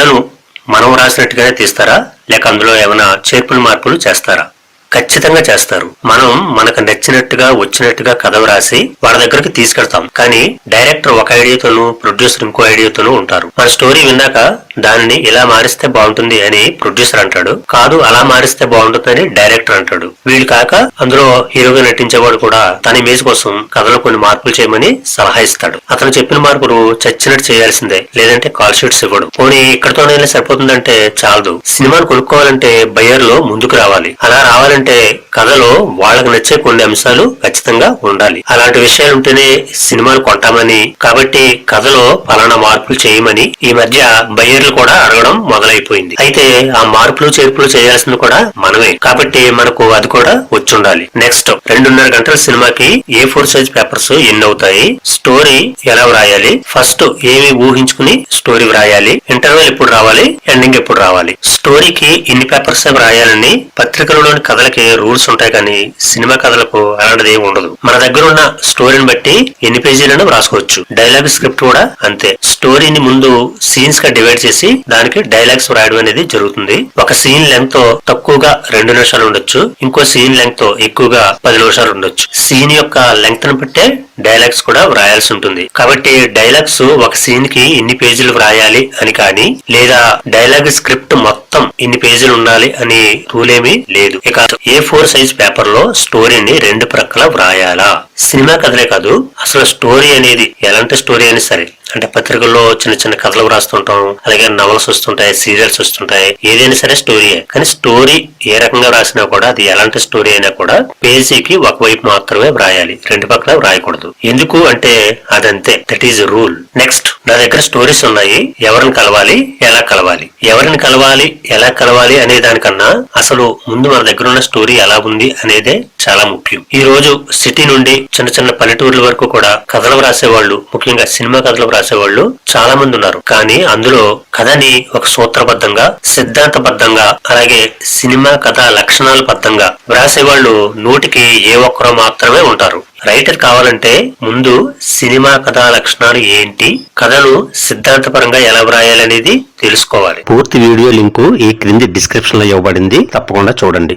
కథను మనం రాసినట్టుగానే తీస్తారా, లేక అందులో ఏమైనా చేర్పులు మార్పులు చేస్తారా? ఖచ్చితంగా చేస్తారు. మనం మనకు నచ్చినట్టుగా వచ్చినట్టుగా కథ రాసి వాళ్ళ దగ్గరికి తీసుకెళ్తాం. కానీ డైరెక్టర్ ఒక ఐడియాతోనూ, ప్రొడ్యూసర్ ఇంకో ఐడియాతోనూ ఉంటారు. మన స్టోరీ విన్నాక దానిని ఇలా మారిస్తే బాగుంటుంది అని ప్రొడ్యూసర్ అంటాడు, కాదు అలా మారిస్తే బాగుంటుందని డైరెక్టర్ అంటాడు. వీళ్ళు కాక అందులో హీరోగా నటించేవాడు కూడా తన ఇమేజ్ కోసం కథలో కొన్ని మార్పులు చేయమని సలహా ఇస్తాడు. అతను చెప్పిన మార్పులు చచ్చినట్టు చేయాల్సిందే, లేదంటే కాల్ షీట్స్ ఇవ్వడు. పోనీ ఇక్కడతోనైనా సరిపోతుందంటే చాలదు. సినిమాను కొనుక్కోవాలంటే బయ్యర్ లో ముందుకు రావాలి. అలా రావాలంటే కథలో వాళ్ళకు నచ్చే కొన్ని అంశాలు ఖచ్చితంగా ఉండాలి. అలాంటి విషయాలు ఉంటేనే సినిమాలు కొంటామని, కాబట్టి కథలో పలానా మార్పులు చేయమని ఈ మధ్య బయ్యర్లు కూడా అడగడం మొదలైపోయింది. అయితే ఆ మార్పులు చేర్పులు చేయాల్సింది కూడా మనమే, కాబట్టి మనకు అది కూడా వచ్చుండాలి. నెక్స్ట్ 2.5 గంటల సినిమాకి A4 సైజ్ పేపర్స్ ఎన్ని అవుతాయి? స్టోరీ ఎలా వ్రాయాలి? ఫస్ట్ ఏమి ఊహించుకుని స్టోరీ వ్రాయాలి? ఇంటర్వెల్ ఎప్పుడు రావాలి? ఎండింగ్ ఎప్పుడు రావాలి? స్టోరీకి ఇన్ని పేపర్స్ వ్రాయాలని పత్రికలలోని కథలకి రూల్స్ ఉంటాయి, కానీ సినిమా కథలకు అలాంటిది ఏమి ఉండదు. మన దగ్గర ఉన్న స్టోరీని బట్టి ఎన్ని పేజీలను రాసుకోవచ్చు. డైలాగ్ స్క్రిప్ట్ కూడా అంతే. స్టోరీని ముందు సీన్స్ గా డివైడ్ చేసి దానికి డైలాగ్స్ వ్రాయడం అనేది జరుగుతుంది. ఒక సీన్ లెంగ్త్ తో తక్కువగా 2 నిమిషాలు ఉండొచ్చు, ఇంకో సీన్ లెంగ్త్ తో ఎక్కువగా 10 నిమిషాలు ఉండొచ్చు. సీన్ యొక్క లెంగ్త్ ని బట్టే డైలాగ్స్ కూడా వ్రాయాల్సి ఉంటుంది. కాబట్టి డైలాగ్స్ ఒక సీన్ కి ఇన్ని పేజీలు వ్రాయాలి అని కానీ, లేదా డైలాగ్ స్క్రిప్ట్ మొత్తం ఇన్ని పేజీలు ఉండాలి అని రూల్ ఏమీ లేదు. ఇక A4 సైజ్ పేపర్ లో స్టోరీని 2 ప్రక్కల వ్రాయాలా? సినిమా కథలే కాదు, అసలు స్టోరీ అనేది ఎలాంటి స్టోరీ అయినా సరే, అంటే పత్రికల్లో చిన్న చిన్న కథలు రాస్తుంటాం, అలాగే నవల్స్ వస్తుంటాయి, సీరియల్స్ వస్తుంటాయి, ఏదైనా సరే స్టోరీయే. కానీ స్టోరీ ఏ రకంగా రాసినా కూడా, అది ఎలాంటి స్టోరీ అయినా కూడా పేజీకి ఒకవైపు మాత్రమే వ్రాయాలి, 2 పక్కల వ్రాయకూడదు. ఎందుకు అంటే అదంతే, దట్ ఈజ్ రూల్. నెక్స్ట్, నా దగ్గర స్టోరీస్ ఉన్నాయి, ఎవరిని కలవాలి, ఎలా కలవాలి? ఎవరిని కలవాలి, ఎలా కలవాలి అనే దానికన్నా అసలు ముందు మన దగ్గర ఉన్న స్టోరీ ఎలా ఉంది అనేదే చాలా ముఖ్యం. ఈ రోజు సిటీ నుండి చిన్న చిన్న పల్లెటూర్ల వరకు కూడా కథలు రాసేవాళ్ళు, ముఖ్యంగా సినిమా కథలు రాసేవాళ్ళు చాలా మంది ఉన్నారు. కానీ అందులో కథని ఒక సూత్రబద్ధంగా, సిద్ధాంతబద్ధంగా, అలాగే సినిమా కథ లక్షణాల బద్ధంగా వ్రాసేవాళ్ళు 100కి ఏ ఒక్కరో మాత్రమే ఉంటారు. రైటర్ కావాలంటే ముందు సినిమా కథా లక్షణాలు ఏంటి, కథను సిద్ధాంతపరంగా ఎలా వ్రాయాలనేది తెలుసుకోవాలి. పూర్తి వీడియో లింకు ఈ క్రింది డిస్క్రిప్షన్ లో ఇవ్వబడింది, తప్పకుండా చూడండి.